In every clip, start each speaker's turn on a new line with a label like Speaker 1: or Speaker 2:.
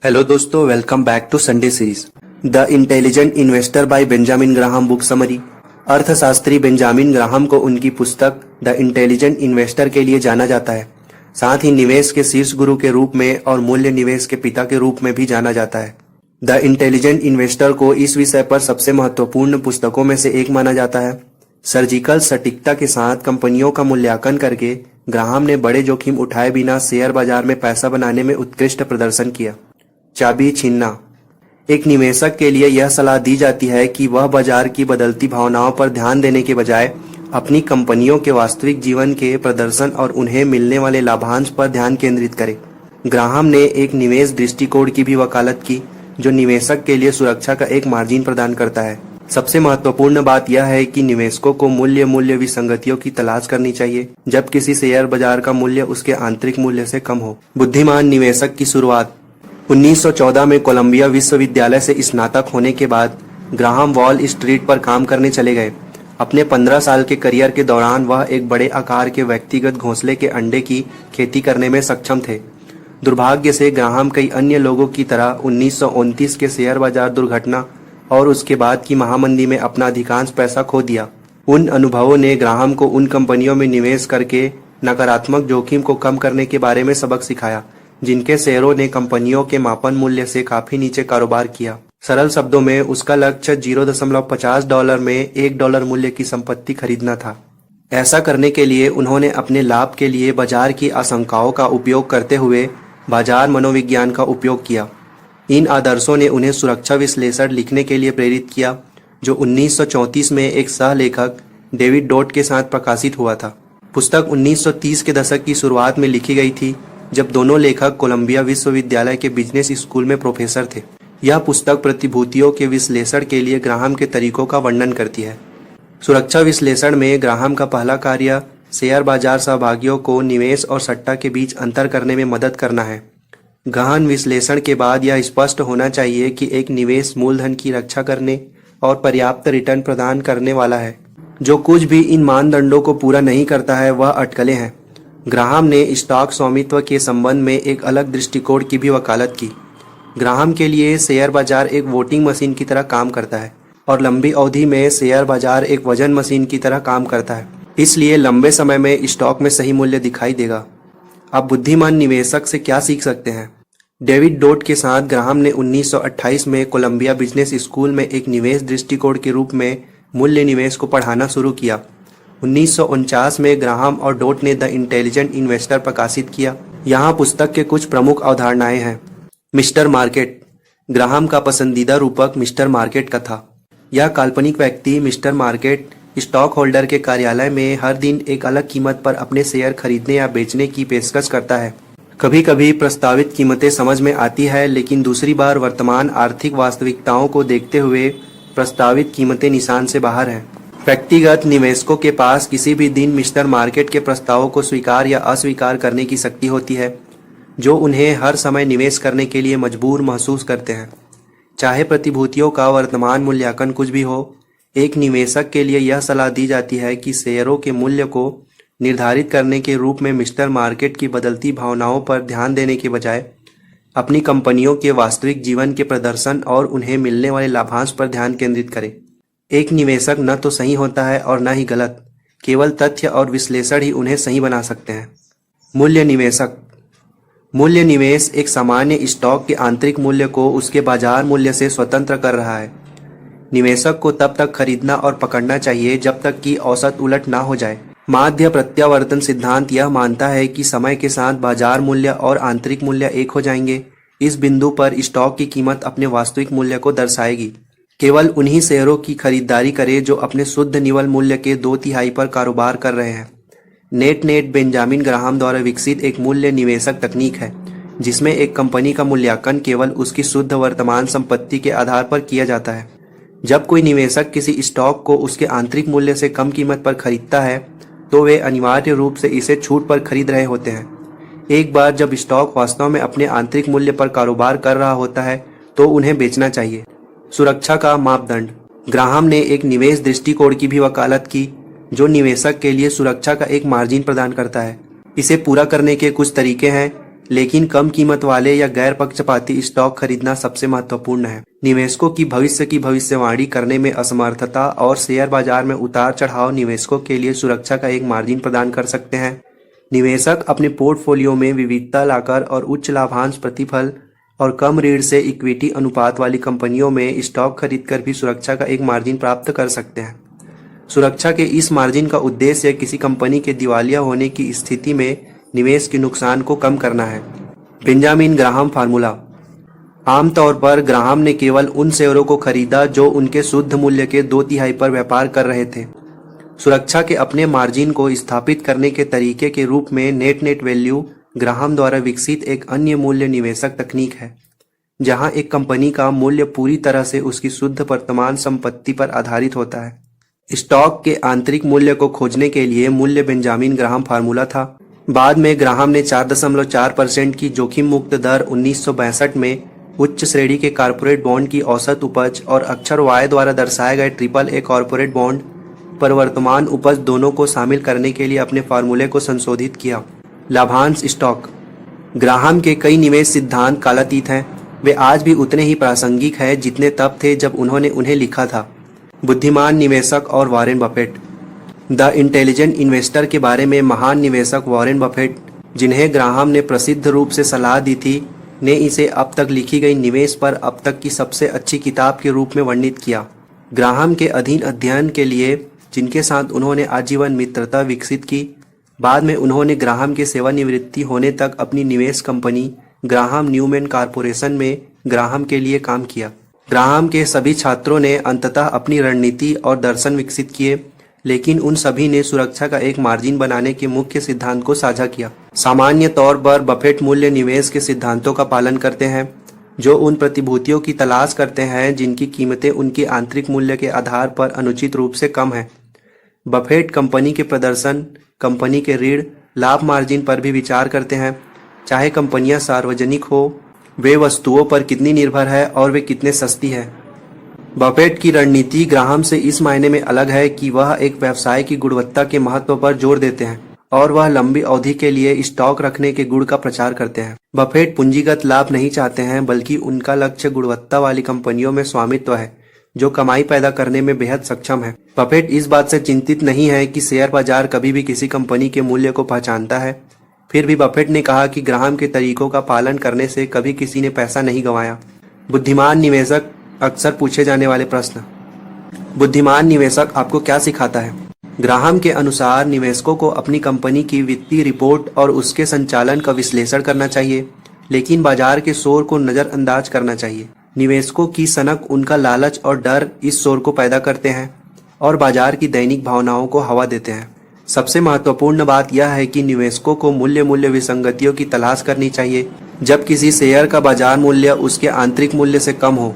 Speaker 1: Hello दोस्तों, welcome back to Sunday series the intelligent investor by Benjamin Graham book summary. अर्थशास्त्री Benjamin Graham को उनकी पुस्तक the intelligent investor के लिए जाना जाता है। साथ ही निवेश के शीर्ष गुरु के रूप में और मूल्य निवेश के पिता के रूप में भी जाना जाता है। द इंटेलिजेंट इन्वेस्टर को इस विषय पर सबसे महत्वपूर्ण पुस्तकों में से एक माना जाता है। सर्जिकल सटीकता के साथ कंपनियों का मूल्यांकन करके ग्राहम ने बड़े जोखिम उठाए बिना शेयर बाजार में पैसा बनाने में उत्कृष्ट प्रदर्शन किया। चाबी छीनना। एक निवेशक के लिए यह सलाह दी जाती है कि वह बाजार की बदलती भावनाओं पर ध्यान देने के बजाय अपनी कंपनियों के वास्तविक जीवन के प्रदर्शन और उन्हें मिलने वाले लाभांश पर ध्यान केंद्रित करे। ग्राहम ने एक निवेश दृष्टिकोण की भी वकालत की जो निवेशक के लिए सुरक्षा का एक मार्जिन प्रदान करता है। सबसे महत्वपूर्ण बात यह है कि निवेशकों को मूल्य विसंगतियों की तलाश करनी चाहिए जब किसी शेयर बाजार का मूल्य उसके आंतरिक मूल्य से कम हो। बुद्धिमान निवेशक की शुरुआत। 1914 में कोलंबिया विश्वविद्यालय से स्नातक होने के बाद ग्राहम वॉल स्ट्रीट पर काम करने चले गए। अपने 15 साल के करियर के दौरान वह एक बड़े आकार के व्यक्तिगत घोंसले के अंडे की खेती करने में सक्षम थे। दुर्भाग्य से ग्राहम कई अन्य लोगों की तरह 1929 के शेयर बाजार दुर्घटना और उसके बाद की महामंदी में अपना अधिकांश पैसा खो दिया। उन अनुभवों ने ग्राहम को उन कंपनियों में निवेश करके नकारात्मक जोखिम को कम करने के बारे में सबक सिखाया जिनके शेयरों ने कंपनियों के मापन मूल्य से काफी नीचे कारोबार किया। सरल शब्दों में उसका लक्ष्य $0.50 में $1 मूल्य की संपत्ति खरीदना था। ऐसा करने के लिए उन्होंने अपने लाभ के लिए बाजार की आशंकाओं का उपयोग करते हुए बाजार मनोविज्ञान का उपयोग किया। इन आदर्शों ने उन्हें सुरक्षा विश्लेषण लिखने के लिए प्रेरित किया जो 1934 में एक सह लेखक डेविड डॉट के साथ प्रकाशित हुआ था। पुस्तक 1930 के दशक की शुरुआत में लिखी गई थी जब दोनों लेखक कोलंबिया विश्वविद्यालय के बिजनेस स्कूल में प्रोफेसर थे। यह पुस्तक प्रतिभूतियों के विश्लेषण के लिए ग्राहम के तरीकों का वर्णन करती है। सुरक्षा विश्लेषण में ग्राहम का पहला कार्य शेयर बाजार सहभागियों को निवेश और सट्टा के बीच अंतर करने में मदद करना है। गहन विश्लेषण के बाद यह स्पष्ट होना चाहिए कि एक निवेश मूलधन की रक्षा करने और पर्याप्त रिटर्न प्रदान करने वाला है। जो कुछ भी इन मानदंडों को पूरा नहीं करता है वह अटकलें हैं। ग्राहम ने स्टॉक स्वामित्व के संबंध में एक अलग दृष्टिकोण की भी वकालत की। ग्राहम के लिए शेयर बाजार एक वोटिंग मशीन की तरह काम करता है और लंबी अवधि में शेयर बाजार एक वजन मशीन की तरह काम करता है, इसलिए लंबे समय में स्टॉक में सही मूल्य दिखाई देगा। आप बुद्धिमान निवेशक से क्या सीख सकते हैं? डेविड डॉट के साथ ग्राहम ने 1928 में कोलंबिया बिजनेस स्कूल में एक निवेश दृष्टिकोण के रूप में मूल्य निवेश को पढ़ाना शुरू किया। 1949 में ग्राहम और डॉट ने द इंटेलिजेंट इन्वेस्टर प्रकाशित किया। यहाँ पुस्तक के कुछ प्रमुख अवधारणाएं हैं। Mister market. ग्राहम का पसंदीदा रूपक मिस्टर मार्केट का था। यह काल्पनिक व्यक्ति मिस्टर मार्केट स्टॉक होल्डर के कार्यालय में हर दिन एक अलग कीमत पर अपने शेयर खरीदने या बेचने की पेशकश करता है। कभी कभी प्रस्तावित कीमतें समझ में आती है, लेकिन दूसरी बार वर्तमान आर्थिक वास्तविकताओं को देखते हुए प्रस्तावित कीमतें निशान से बाहर हैं। व्यक्तिगत निवेशकों के पास किसी भी दिन मिस्टर मार्केट के प्रस्तावों को स्वीकार या अस्वीकार करने की शक्ति होती है जो उन्हें हर समय निवेश करने के लिए मजबूर महसूस करते हैं। चाहे प्रतिभूतियों का वर्तमान मूल्यांकन कुछ भी हो, एक निवेशक के लिए यह सलाह दी जाती है कि शेयरों के मूल्य को निर्धारित करने के रूप में मिस्टर मार्केट की बदलती भावनाओं पर ध्यान देने के बजाय अपनी कंपनियों के वास्तविक जीवन के प्रदर्शन और उन्हें मिलने वाले लाभांश पर ध्यान केंद्रित करें। एक निवेशक न तो सही होता है और न ही गलत, केवल तथ्य और विश्लेषण ही उन्हें सही बना सकते हैं। मूल्य निवेशक। मूल्य निवेश एक सामान्य स्टॉक के आंतरिक मूल्य को उसके बाजार मूल्य से स्वतंत्र कर रहा है। निवेशक को तब तक खरीदना और पकड़ना चाहिए जब तक कि औसत उलट ना हो जाए। माध्य प्रत्यावर्तन सिद्धांत यह मानता है कि समय के साथ बाजार मूल्य और आंतरिक मूल्य एक हो जाएंगे। इस बिंदु पर स्टॉक की कीमत अपने वास्तविक मूल्य को दर्शाएगी। केवल उन्हीं शेयरों की खरीदारी करें जो अपने शुद्ध निवल मूल्य के 2/3 पर कारोबार कर रहे हैं। नेट बेंजामिन ग्राहम द्वारा विकसित एक मूल्य निवेशक तकनीक है जिसमें एक कंपनी का मूल्यांकन केवल उसकी शुद्ध वर्तमान संपत्ति के आधार पर किया जाता है। जब कोई निवेशक किसी स्टॉक को उसके आंतरिक मूल्य से कम कीमत पर खरीदता है तो वे अनिवार्य रूप से इसे छूट पर खरीद रहे होते हैं। एक बार जब स्टॉक वास्तव में अपने आंतरिक मूल्य पर कारोबार कर रहा होता है तो उन्हें बेचना चाहिए। सुरक्षा का मापदंड। ग्राहम ने एक निवेश दृष्टिकोण की भी वकालत की जो निवेशक के लिए सुरक्षा का एक मार्जिन प्रदान करता है। इसे पूरा करने के कुछ तरीके हैं। लेकिन कम कीमत वाले या गैर पक्षपाती स्टॉक खरीदना सबसे महत्वपूर्ण है। निवेशकों की भविष्य की भविष्यवाणी करने में असमर्थता और शेयर बाजार में उतार चढ़ाव निवेशकों के लिए सुरक्षा का एक मार्जिन प्रदान कर सकते हैं। निवेशक अपने पोर्टफोलियो में विविधता लाकर और उच्च लाभांश प्रतिफल और कम ऋण से इक्विटी अनुपात वाली कंपनियों में स्टॉक खरीदकर भी सुरक्षा का एक मार्जिन प्राप्त कर सकते हैं। सुरक्षा के इस मार्जिन का उद्देश्य किसी कंपनी के दिवालिया होने की स्थिति में निवेश के नुकसान को कम करना है। Benjamin Graham formula. आमतौर पर ग्राहम ने केवल उन शेयरों को खरीदा जो उनके शुद्ध मूल्य के 2/3 पर व्यापार कर रहे थे। सुरक्षा के अपने मार्जिन को स्थापित करने के तरीके के रूप में नेट वैल्यू ग्राहम द्वारा विकसित एक अन्य मूल्य निवेशक तकनीक है, जहां एक कंपनी का मूल्य पूरी तरह से उसकी शुद्ध वर्तमान संपत्ति पर आधारित होता है। स्टॉक के आंतरिक मूल्य को खोजने के लिए मूल्य बेंजामिन ग्राहम फार्मूला था। बाद में ग्राहम ने 4.4% की जोखिम मुक्त दर 1962 में उच्च श्रेणी के कॉर्पोरेट बॉन्ड की औसत उपज और अक्षर Y द्वारा दर्शाए गए AAA कॉर्पोरेट बॉन्ड पर वर्तमान उपज दोनों को शामिल करने के लिए अपने फार्मूले को संशोधित किया। लाभांश स्टॉक। ग्राहम के कई निवेश सिद्धांत कालातीत हैं। वे आज भी उतने ही प्रासंगिक हैं जितने तब थे जब उन्होंने उन्हें लिखा था। बुद्धिमान निवेशक और Warren Buffett. The intelligent investor के बारे में महान निवेशक वॉरेन बफेट, जिन्हें ग्राहम ने प्रसिद्ध रूप से सलाह दी थी, ने इसे अब तक लिखी गई निवेश पर अब तक की सबसे अच्छी किताब के रूप में वर्णित किया। ग्राहम के अधीन अध्ययन के लिए, जिनके साथ उन्होंने आजीवन मित्रता विकसित की, बाद में उन्होंने ग्राहम के सेवानिवृत्ति होने तक अपनी निवेश कंपनी ग्राहम न्यूमैन कॉर्पोरेशन में ग्राहम के लिए काम किया। ग्राहम के सभी छात्रों ने अंततः अपनी रणनीति और दर्शन विकसित किए, लेकिन उन सभी ने सुरक्षा का एक मार्जिन बनाने के मुख्य सिद्धांत को साझा किया। सामान्य तौर पर बफेट मूल्य निवेश के सिद्धांतों का पालन करते हैं, जो उन प्रतिभूतियों की तलाश करते हैं जिनकी कीमतें उनके आंतरिक मूल्य के आधार पर अनुचित रूप से कम है। बफेट कंपनी के प्रदर्शन, कंपनी के ऋण लाभ मार्जिन पर भी विचार करते हैं, चाहे कंपनियां सार्वजनिक हो, वे वस्तुओं पर कितनी निर्भर है और वे कितने सस्ती है। बफेट की रणनीति ग्राहम से इस मायने में अलग है कि वह एक व्यवसाय की गुणवत्ता के महत्व पर जोर देते हैं और वह लंबी अवधि के लिए स्टॉक रखने के गुण का प्रचार करते हैं। बफेट पूंजीगत लाभ नहीं चाहते हैं, बल्कि उनका लक्ष्य गुणवत्ता वाली कंपनियों में स्वामित्व है जो कमाई पैदा करने में बेहद सक्षम है। बफेट इस बात से चिंतित नहीं है कि शेयर बाजार कभी भी किसी कंपनी के मूल्य को पहचानता है। फिर भी बफेट ने कहा कि ग्राहम के तरीकों का पालन करने से कभी किसी ने पैसा नहीं गंवाया। बुद्धिमान निवेशक। अक्सर पूछे जाने वाले प्रश्न। बुद्धिमान निवेशक आपको क्या सिखाता है? ग्राहम के अनुसार निवेशकों को अपनी कंपनी की वित्तीय रिपोर्ट और उसके संचालन का विश्लेषण करना चाहिए, लेकिन बाजार के शोर को नजरअंदाज करना चाहिए। निवेशकों की सनक, उनका लालच और डर इस शोर को पैदा करते हैं और बाजार की दैनिक भावनाओं को हवा देते हैं। सबसे महत्वपूर्ण बात यह है कि निवेशकों को मूल्य विसंगतियों की तलाश करनी चाहिए। जब किसी शेयर का बाजार मूल्य उसके आंतरिक मूल्य से कम हो,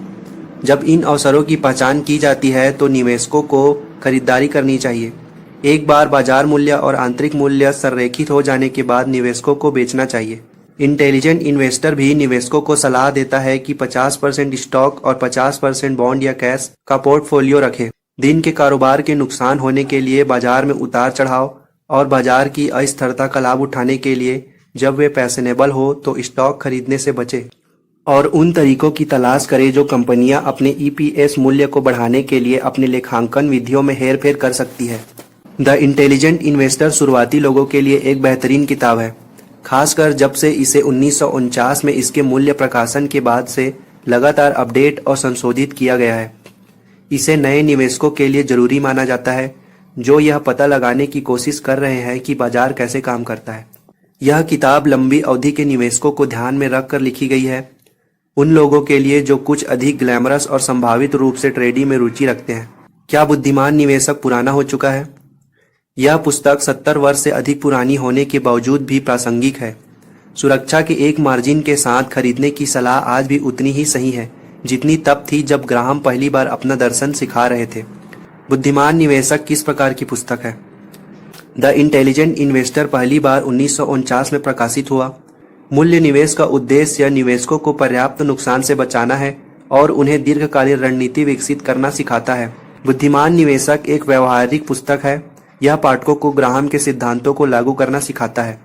Speaker 1: जब इन अवसरों की पहचान की जाती है तो निवेशकों को खरीदारी करनी चाहिए। एक बार बाजार मूल्य और आंतरिक मूल्य संरेखित हो जाने के बाद निवेशकों को बेचना चाहिए। इंटेलिजेंट इन्वेस्टर भी निवेशकों को सलाह देता है कि 50% स्टॉक और 50% बॉन्ड या कैश का पोर्टफोलियो रखें। दिन के कारोबार के नुकसान होने के लिए, बाजार में उतार चढ़ाव और बाजार की अस्थिरता का लाभ उठाने के लिए जब वे फैशनेबल हो तो स्टॉक खरीदने से बचें और उन तरीकों की तलाश करें जो कंपनियां अपने EPS मूल्य को बढ़ाने के लिए अपने लेखांकन विधियों में हेरफेर कर सकती है। द इंटेलिजेंट इन्वेस्टर शुरुआती लोगों के लिए एक बेहतरीन किताब है, खासकर जब से इसे 1949 में इसके मूल्य प्रकाशन के बाद से लगातार अपडेट और संशोधित किया गया है। इसे नए निवेशकों के लिए जरूरी माना जाता है जो यह पता लगाने की कोशिश कर रहे हैं कि बाजार कैसे काम करता है। यह किताब लंबी अवधि के निवेशकों को ध्यान में रखकर लिखी गई है, उन लोगों के लिए जो कुछ अधिक ग्लैमरस और संभावित रूप से ट्रेडिंग में रुचि रखते हैं। क्या बुद्धिमान निवेशक पुराना हो चुका है? यह पुस्तक 70 वर्ष से अधिक पुरानी होने के बावजूद भी प्रासंगिक है। सुरक्षा के एक मार्जिन के साथ खरीदने की सलाह आज भी उतनी ही सही है जितनी तब थी जब ग्राहम पहली बार अपना दर्शन सिखा रहे थे। बुद्धिमान निवेशक किस प्रकार की पुस्तक है? द इंटेलिजेंट इन्वेस्टर पहली बार 1949 में प्रकाशित हुआ। मूल्य निवेश का उद्देश्य निवेशकों को पर्याप्त नुकसान से बचाना है और उन्हें दीर्घकालीन रणनीति विकसित करना सिखाता है। बुद्धिमान निवेशक एक व्यवहारिक पुस्तक है। यह पाठकों को ग्राहम के सिद्धांतों को लागू करना सिखाता है।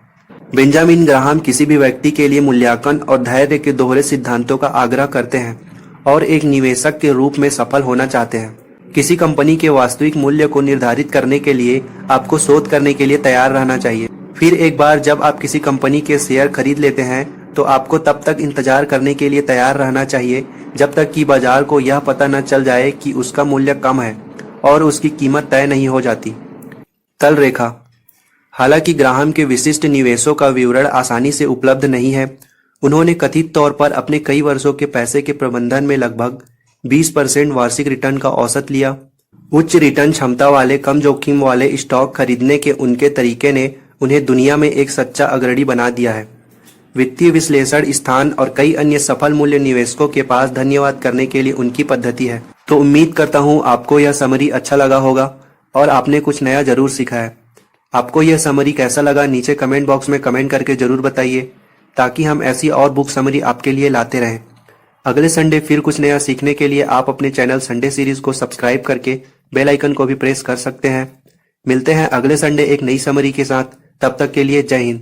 Speaker 1: बेंजामिन ग्राहम किसी भी व्यक्ति के लिए मूल्यांकन और धैर्य के दोहरे सिद्धांतों का आग्रह करते हैं और एक निवेशक के रूप में सफल होना चाहते हैं। किसी कंपनी के वास्तविक मूल्य को निर्धारित करने के लिए आपको शोध करने के लिए तैयार रहना चाहिए। फिर एक बार जब आप किसी कंपनी के शेयर खरीद लेते हैं तो आपको तब तक इंतजार करने के लिए तैयार रहना चाहिए जब तक कि बाजार को यह पता न चल जाए कि उसका मूल्य कम है और उसकी कीमत तय नहीं हो जाती। तल रेखा। हालांकि ग्राहम के विशिष्ट निवेशों का विवरण आसानी से उपलब्ध नहीं है, उन्होंने कथित तौर पर अपने कई वर्षों के पैसे के प्रबंधन में लगभग 20% वार्षिक रिटर्न का औसत लिया। उच्च रिटर्न क्षमता वाले कम जोखिम वाले स्टॉक खरीदने के उनके तरीके ने उन्हें दुनिया में एक सच्चा अग्रणी बना दिया है। वित्तीय विश्लेषण स्थान और कई अन्य सफल मूल्य निवेशकों के पास धन्यवाद करने के लिए उनकी पद्धति है। तो उम्मीद करता हूँ आपको यह समरी अच्छा लगा होगा और आपने कुछ नया जरूर सीखा है। आपको यह समरी कैसा लगा नीचे कमेंट बॉक्स में कमेंट करके जरूर बताइए, ताकि हम ऐसी और बुक समरी आपके लिए लाते रहें। अगले संडे फिर कुछ नया सीखने के लिए आप अपने चैनल संडे सीरीज को सब्सक्राइब करके बेल आइकन को भी प्रेस कर सकते हैं। मिलते हैं अगले संडे एक नई समरी के साथ। तब तक के लिए जय हिंद।